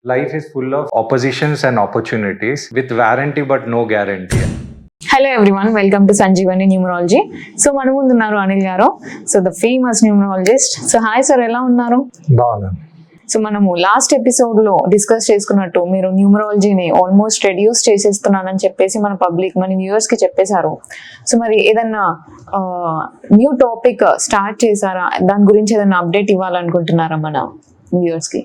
Life is full of oppositions and opportunities with warranty but no guarantee. Hello everyone, welcome to Sanjeevani numerology. So మన ముందు ఉన్నారు అనిల్ గారు, so the famous numerologist. So hi sir, ఎలా ఉన్నారు? బాగున్నాను. So మనము last episode లో discuss చేసుకున్నట్టు మీరు న్యూమరాలజీని ఆల్మోస్ట్ రెడ్యూస్ చేసేస్తున్నానని చెప్పేసి మన పబ్లిక్, మన వ్యూవర్స్ కి చెప్పేశారు. సో మరి ఏదన్నా న్యూ టాపిక్ స్టార్ట్ చేశారా? దాని గురించి ఏదైనా అప్డేట్ ఇవ్వాలనుకుంటున్నారా మన వ్యూవర్స్ కి?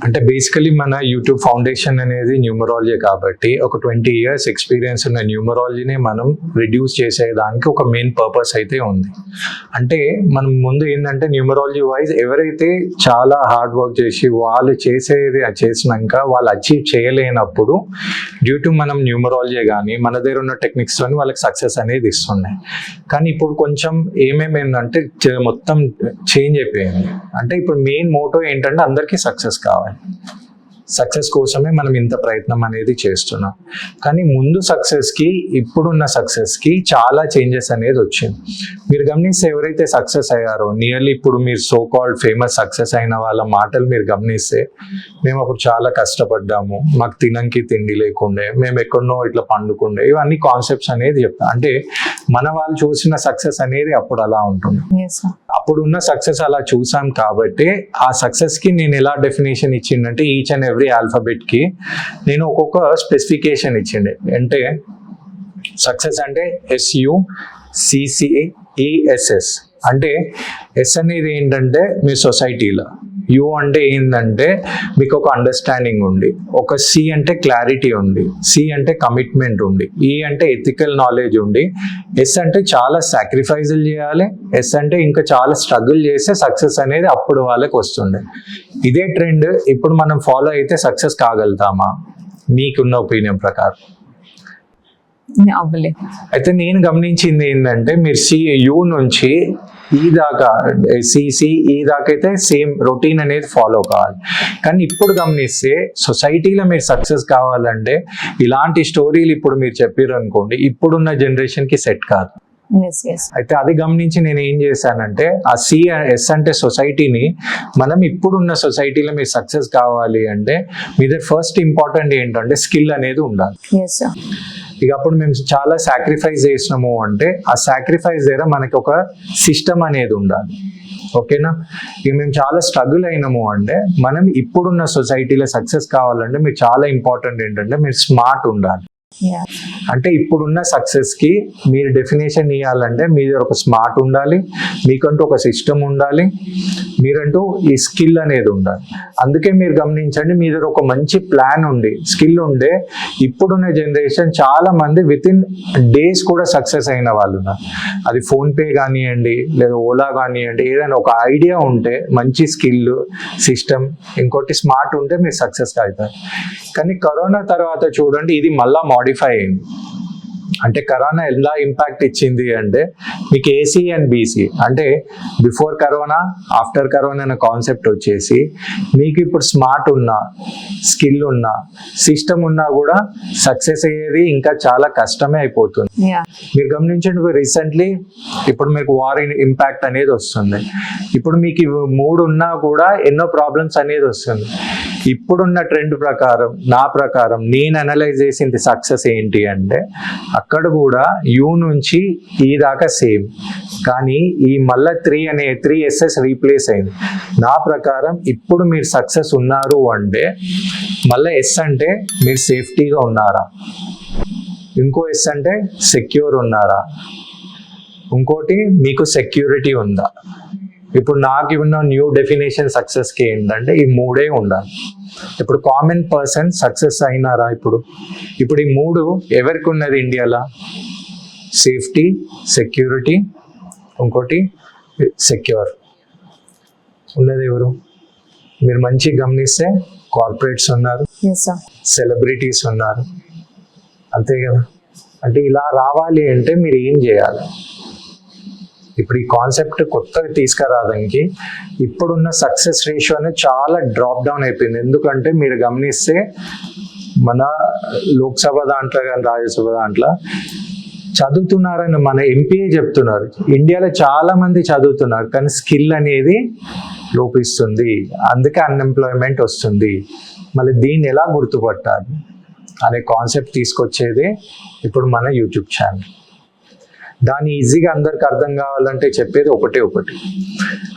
అంటే బేసికలీ మన యూట్యూబ్ ఫౌండేషన్ అనేది న్యూమరాలజీ కాబట్టి ఒక 20 years ఎక్స్పీరియన్స్ ఉన్న న్యూమరాలజీని మనం రిడ్యూస్ చేసేదానికి ఒక మెయిన్ పర్పస్ అయితే ఉంది. అంటే మనం ముందు ఏంటంటే న్యూమరాలజీ వైజ్ ఎవరైతే చాలా హార్డ్ వర్క్ చేసి వాళ్ళు చేసినాక వాళ్ళు అచీవ్ చేయలేనప్పుడు డ్యూ టు మనం న్యూమరాలజీ కానీ మన దగ్గర ఉన్న టెక్నిక్స్తో వాళ్ళకి సక్సెస్ అనేది ఇస్తున్నాయి. కానీ ఇప్పుడు కొంచెం ఏమేమైందంటే మొత్తం చేంజ్ అయిపోయింది. అంటే ఇప్పుడు మెయిన్ మోటో ఏంటంటే అందరికీ సక్సెస్ కావాలి. సక్సెస్ కోసమే మనం ఇంత ప్రయత్నం అనేది చేస్తున్నాం. కానీ ముందు సక్సెస్కి ఇప్పుడున్న సక్సెస్కి చాలా చేంజెస్ అనేది వచ్చింది. మీరు గమనిస్తే ఎవరైతే సక్సెస్ అయ్యారో నియర్లీ ఇప్పుడు మీరు సో కాల్డ్ ఫేమస్ సక్సెస్ అయిన వాళ్ళ మాటలు మీరు గమనిస్తే, మేము అప్పుడు చాలా కష్టపడ్డాము, మాకు తినంకి తిండి లేకుండే, మేము ఎక్కడనో ఇట్లా పండుకుండే, ఇవన్నీ కాన్సెప్ట్స్ అనేది చెప్తాం. అంటే మన వాళ్ళు చూసిన సక్సెస్ అనేది అప్పుడు అలా ఉంటుంది. అప్పుడున్న సక్సెస్ అలా చూసాం కాబట్టి ఆ సక్సెస్ కి నేను ఎలా డెఫినేషన్ ఇచ్చిందంటే ఈచ్ అండ్ ఎవ్రీ ఆల్ఫాబెట్ కి నేను ఒక్కొక్క స్పెసిఫికేషన్ ఇచ్చిండే. అంటే సక్సెస్ అంటే SUCCESS. అంటే ఎస్ అనేది ఏంటంటే మీ సొసైటీలో, యు అంటే ఏంటంటే మీకు ఒక అండర్స్టాండింగ్ ఉంది, ఒక సి అంటే క్లారిటీ ఉంది, సి అంటే కమిట్మెంట్ ఉంది, ఈ అంటే ఎథికల్ నాలెడ్జ్ ఉంది, ఎస్ అంటే చాలా సాక్రిఫైజులు చేయాలి, ఎస్ అంటే ఇంకా చాలా స్ట్రగుల్ చేస్తే సక్సెస్ అనేది అప్పుడు వాళ్ళకి వస్తుండే. ఇదే ట్రెండ్ ఇప్పుడు మనం ఫాలో అయితే సక్సెస్ కాగలుగుతామా మీకున్న ఒపీనియన్ ప్రకారం? అయితే నేను గమనించింది ఏంటంటే మీరు యూ నుంచి ఈ దాకా ఈ దాకా అయితే సేమ్ రొటీన్ అనేది ఫాలో కావాలి. కానీ ఇప్పుడు గమనిస్తే సొసైటీలో మీరు సక్సెస్ కావాలంటే ఇలాంటి స్టోరీలు ఇప్పుడు మీరు చెప్పారు అనుకోండి, ఇప్పుడున్న జనరేషన్కి సెట్ కాదు. అయితే అది గమనించి నేను ఏం చేశానంటే ఆ ఎస్ అంటే సొసైటీని మనం ఇప్పుడున్న సొసైటీలో మీరు సక్సెస్ కావాలి అంటే మీద ఫస్ట్ ఇంపార్టెంట్ ఏంటంటే స్కిల్ అనేది ఉండాలి. ఇక అప్పుడు మేము చాలా సాక్రిఫైస్ చేసినాము అంటే ఆ సాక్రిఫైస్ దగ్గర మనకి ఒక సిస్టమ్ అనేది ఉండాలి. ఓకేనా? ఇక మేము చాలా స్ట్రగుల్ అయినాము అంటే మనం ఇప్పుడున్న సొసైటీలో సక్సెస్ కావాలంటే మీరు చాలా ఇంపార్టెంట్ ఏంటంటే మీరు స్మార్ట్ ఉండాలి. అంటే ఇప్పుడున్న సక్సెస్ కి మీరు డెఫినేషన్ ఇవ్వాలంటే మీ దగ్గర ఒక స్మార్ట్ ఉండాలి, మీకంటూ ఒక సిస్టమ్ ఉండాలి, మీరంటూ ఈ స్కిల్ అనేది ఉండాలి. అందుకే మీరు గమనించండి, మీ దగ్గర ఒక మంచి ప్లాన్ ఉండి స్కిల్ ఉండే ఇప్పుడున్న జనరేషన్ చాలా మంది విత్ ఇన్ డేస్ కూడా సక్సెస్ అయిన వాళ్ళు ఉన్నారు. అది ఫోన్పే కానివ్వండి లేదా ఓలా కానివ్వండి, ఏదైనా ఒక ఐడియా ఉంటే మంచి స్కిల్ సిస్టమ్ ఇంకోటి స్మార్ట్ ఉంటే మీరు సక్సెస్ అవుతారు. కానీ కరోనా తర్వాత చూడండి ఇది మళ్ళా మాడిఫై అయింది. అంటే కరోనా ఎలా ఇంపాక్ట్ ఇచ్చింది అంటే మీకు ఏసీ అండ్ బీసీ అంటే బిఫోర్ కరోనా ఆఫ్టర్ కరోనా అనే కాన్సెప్ట్ వచ్చేసి మీకు ఇప్పుడు స్మార్ట్ ఉన్నా స్కిల్ ఉన్నా సిస్టమ్ ఉన్నా కూడా సక్సెస్ అయ్యేది ఇంకా చాలా కష్టమే అయిపోతుంది. మీరు గమనించండి రీసెంట్లీ ఇప్పుడు మీకు వార్ ఇంపాక్ట్ అనేది వస్తుంది. ఇప్పుడు మీకు 3 ఉన్నా కూడా ఎన్నో ప్రాబ్లమ్స్ అనేది వస్తుంది. ఇప్పుడున్న ట్రెండ్ ప్రకారం నా ప్రకారం నేను అనలైజ్ చేసింది సక్సెస్ ఏంటి అంటే అక్కడ కూడా యూ నుంచి ఈ దాకా సేమ్, కానీ ఈ మళ్ళా 3 SS రీప్లేస్ అయింది. నా ప్రకారం ఇప్పుడు మీరు సక్సెస్ ఉన్నారు అంటే మళ్ళీ ఎస్ అంటే మీరు సేఫ్టీగా ఉన్నారా, ఇంకో ఎస్ అంటే సెక్యూర్ ఉన్నారా, ఇంకోటి మీకు సెక్యూరిటీ ఉందా. ఇప్పుడు నాకు ఉన్న న్యూ డెఫినేషన్ సక్సెస్కి ఏంటంటే ఈ 3 ఉండాలి. ఇప్పుడు కామన్ పర్సన్ సక్సెస్ అయినారా? ఇప్పుడు ఈ 3 ఎవరికి ఉన్నది ఇండియాలో? సేఫ్టీ, సెక్యూరిటీ, ఇంకోటి సెక్యూర్ ఉన్నది ఎవరు? మీరు మంచిగా గమనిస్తే కార్పొరేట్స్ ఉన్నారు, సెలబ్రిటీస్ ఉన్నారు, అంతే కదా. అంటే ఇలా రావాలి అంటే మీరు ఏం చేయాలి? ఇప్పుడు ఈ కాన్సెప్ట్ కొత్తగా తీసుకురావడానికి ఇప్పుడున్న సక్సెస్ రేషియో అనేది చాలా డ్రాప్ డౌన్ అయిపోయింది. ఎందుకంటే మీరు గమనిస్తే మన లోక్సభ దాంట్లో కానీ రాజ్యసభ దాంట్లో చదువుతున్నారని మన ఎంపీ చెప్తున్నారు. ఇండియాలో చాలా మంది చదువుతున్నారు కానీ స్కిల్ అనేది లోపిస్తుంది, అందుకే అన్ఎంప్లాయ్మెంట్ వస్తుంది. మళ్ళీ దీన్ని ఎలా గుర్తుపట్టాలి అనే కాన్సెప్ట్ తీసుకొచ్చేదే ఇప్పుడు మన యూట్యూబ్ ఛానల్. దాన్ని ఈజీగా అందరికి అర్థం కావాలంటే చెప్పేది ఒకటి,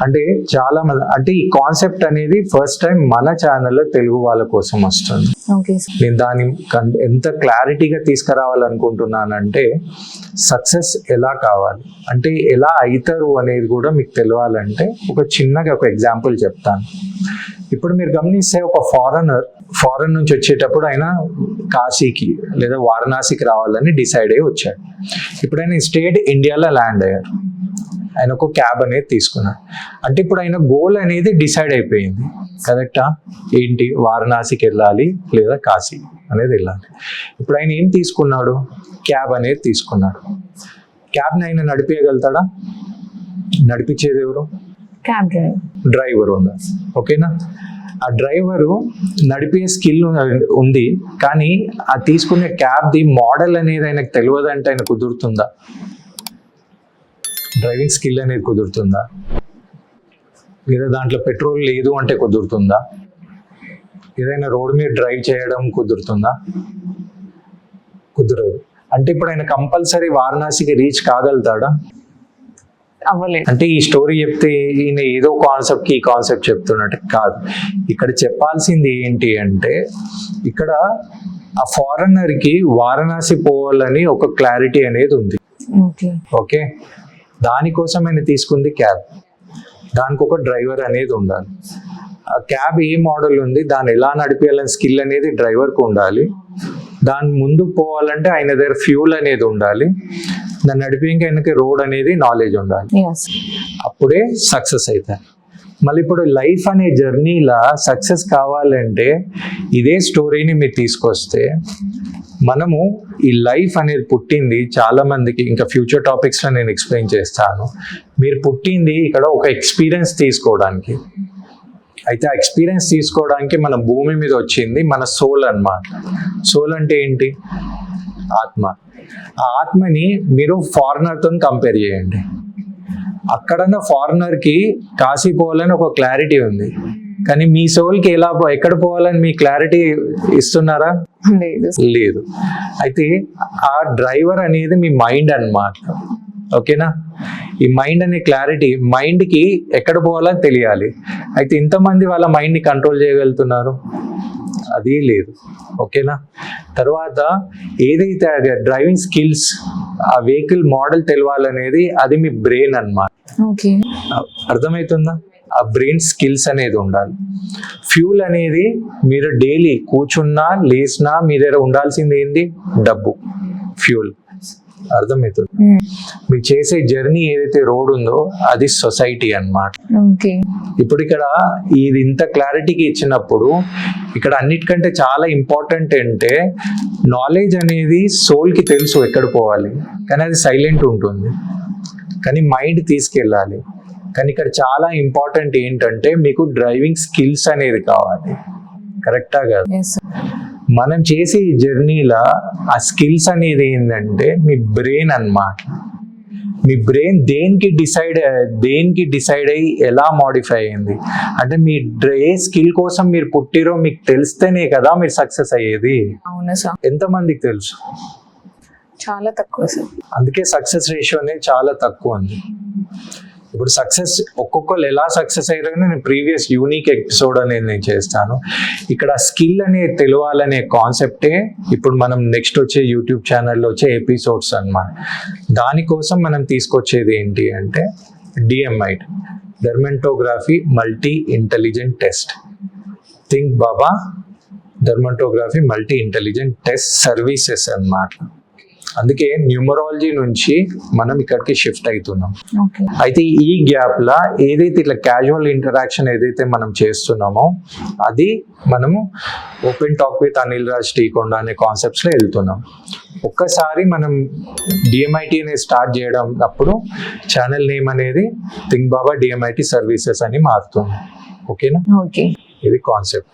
అంటే చాలా మంది, అంటే ఈ కాన్సెప్ట్ అనేది ఫస్ట్ టైం మన ఛానల్లో తెలుగు వాళ్ళ కోసం వస్తుంది. ఓకే నేను దాన్ని ఎంత క్లారిటీగా తీసుకురావాలనుకుంటున్నానంటే, సక్సెస్ ఎలా కావాలి అంటే ఎలా అవుతారు అనేది కూడా మీకు తెలియాలంటే చిన్నగా ఒక ఎగ్జాంపుల్ చెప్తాను. ఇప్పుడు మీరు గమనిస్తే ఒక ఫారెన్ నుంచి వచ్చేటప్పుడు ఆయన కాశీకి లేదా వారణాసికి రావాలని డిసైడ్ అయ్యి వచ్చాడు. ఇప్పుడు ఆయన స్టేట్ ఇండియాలో ల్యాండ్ అయ్యారు. ఆయన ఒక క్యాబ్ అనేది తీసుకున్నాడు. అంటే ఇప్పుడు ఆయన గోల్ అనేది డిసైడ్ అయిపోయింది, కరెక్టా? ఏంటి, వారణాసికి వెళ్ళాలి లేదా కాశీ అనేది వెళ్ళాలి. ఇప్పుడు ఆయన ఏం తీసుకున్నాడు? క్యాబ్ అనేది తీసుకున్నాడు. క్యాబ్ని ఆయన నడిపేయగలుగుతాడా? నడిపించేది ఎవరు? క్యాబ్ డ్రైవర్ ఉండాలి. ఓకేనా? ఆ డ్రైవరు నడిపే స్కిల్ ఉంది, కానీ ఆ తీసుకునే క్యాబ్ది మోడల్ అనేది ఆయనకు తెలియదంటే ఆయన కుదురుతుందా? డ్రైవింగ్ స్కిల్ అనేది కుదురుతుందా? లేదా దాంట్లో పెట్రోల్ లేదు అంటే కుదురుతుందా? ఏదైనా రోడ్ మీద డ్రైవ్ చేయడం కుదురుతుందా? కుదరదు. అంటే ఇప్పుడు ఆయన కంపల్సరీ వారణాసికి రీచ్ కాగలుగుతాడా? అవ్వలేదు. అంటే ఈ స్టోరీ చెప్తే ఈయన ఏదో కాన్సెప్ట్కి ఈ కాన్సెప్ట్ చెప్తున్నట్టు కాదు. ఇక్కడ చెప్పాల్సింది ఏంటి అంటే, ఇక్కడ ఆ ఫారెనర్కి వారణాసి పోవాలని ఒక క్లారిటీ అనేది ఉంది. ఓకే, దానికోసం ఆయన తీసుకుంది క్యాబ్. దానికి ఒక డ్రైవర్ అనేది ఉండాలి. ఆ క్యాబ్ ఏ మోడల్ ఉంది, దాన్ని ఎలా నడిపేయాలని స్కిల్ అనేది డ్రైవర్కి ఉండాలి. దాని ముందుకు పోవాలంటే ఆయన దగ్గర ఫ్యూల్ అనేది ఉండాలి. దాన్ని నడిపేంక ఆయనకి రోడ్ అనేది నాలెడ్జ్ ఉండాలి. అప్పుడే సక్సెస్ అవుతారు. మళ్ళీ ఇప్పుడు లైఫ్ అనే జర్నీలా సక్సెస్ కావాలంటే ఇదే స్టోరీని మీరు తీసుకొస్తే, మనము ఈ లైఫ్ అనేది పుట్టింది చాలా మందికి, ఇంకా ఫ్యూచర్ టాపిక్స్లో నేను ఎక్స్ప్లెయిన్ చేస్తాను. మీరు పుట్టింది ఇక్కడ ఒక ఎక్స్పీరియన్స్ తీసుకోవడానికి. అయితే ఆ ఎక్స్పీరియన్స్ తీసుకోవడానికి మన భూమి మీద వచ్చింది మన సోల్ అన్నమాట. సోల్ అంటే ఏంటి? ఆత్మ. ఆ ఆత్మని మీరు ఫారినర్తో కంపేర్ చేయండి. అక్కడన్న ఫారినర్కి కాశీ పోవాలని ఒక క్లారిటీ ఉంది, కానీ మీ సోల్కి ఎక్కడ పోవాలని మీ క్లారిటీ ఇస్తున్నారా? లేదు. అయితే ఆ డ్రైవర్ అనేది మీ మైండ్ అన్నమాట. ఓకేనా? ఈ మైండ్ అనే క్లారిటీ, మైండ్కి ఎక్కడ పోవాలని తెలియాలి. అయితే ఇంతమంది వాళ్ళ మైండ్ని కంట్రోల్ చేయగలుగుతున్నారు? అది లేదు. ఓకేనా? తర్వాత ఏదైతే డ్రైవింగ్ స్కిల్స్, ఆ వెహికల్ మోడల్ తెలియాలనేది అది మీ బ్రెయిన్ అన్నమాట. అర్థమవుతుందా? ఆ బ్రెయిన్ స్కిల్స్ అనేది ఉండాలి. ఫ్యూల్ అనేది మీరు డైలీ కూర్చున్నా లేచినా మీ దగ్గర ఉండాల్సింది ఏంది? డబ్బు, ఫ్యూల్. అర్థమవుతుంది? మీరు చేసే జర్నీ ఏదైతే రోడ్ ఉందో అది సొసైటీ అన్నమాట. ఇప్పుడు ఇక్కడ ఇది ఇంత క్లారిటీకి ఇచ్చినప్పుడు, ఇక్కడ అన్నిటికంటే చాలా ఇంపార్టెంట్ అంటే, నాలెడ్జ్ అనేది సోల్కి తెలుసు ఎక్కడ పోవాలి, కానీ అది సైలెంట్ ఉంటుంది, కానీ మైండ్ తీసుకెళ్ళాలి. కానీ ఇక్కడ చాలా ఇంపార్టెంట్ ఏంటంటే, మీకు డ్రైవింగ్ స్కిల్స్ అనేది కావాలి. కరెక్టా కాదు? మనం చేసే ఈ జర్నీలో ఆ స్కిల్స్ అనేది ఏంటంటే మీ బ్రెయిన్ అన్నమాట. మీ బ్రెయిన్ దేనికి డిసైడ్ అయ్యి ఎలా మాడిఫై అయ్యింది అంటే, మీ ఏ స్కిల్ కోసం మీరు పుట్టిరో మీకు తెలిస్తేనే కదా మీరు సక్సెస్ అయ్యేది. అవునా సార్? ఎంతమందికి తెలుసు? చాలా తక్కువ సార్. అందుకే సక్సెస్ రేషియో అనేది చాలా తక్కువ ఉంది. ఇప్పుడు సక్సెస్ ఒక్కొక్కరు ఎలా సక్సెస్ అయ్యారో నేను ప్రీవియస్ యూనిక్ ఎపిసోడ్ అనేది నేను చేస్తాను. ఇక్కడ స్కిల్ అనేది తెలియాలనే కాన్సెప్టే ఇప్పుడు మనం నెక్స్ట్ వచ్చే యూట్యూబ్ ఛానల్లో వచ్చే ఎపిసోడ్స్ అన్నమాట. దానికోసం మనం తీసుకొచ్చేది ఏంటి అంటే DMIT, dermatography multi intelligent test. Think Baba dermatography multi intelligent test services అన్నమాట. అందుకే న్యూమరాలజీ నుంచి మనం ఇక్కడికి షిఫ్ట్ అవుతున్నాం. అయితే ఈ గ్యాప్ లా ఏదైతే ఇట్లా క్యాజువల్ ఇంటరాక్షన్ ఏదైతే మనం చేస్తున్నామో అది మనము open talk with Anil Raj Teekonda అనే కాన్సెప్ట్స్ లో వెళ్తున్నాం. ఒక్కసారి మనం DMIT అనేది స్టార్ట్ చేయడం అప్పుడు ఛానల్ నేమ్ అనేది థింక్ బాబా DMIT సర్వీసెస్ అని మారుతుంది. ఓకేనా? ఇది కాన్సెప్ట్.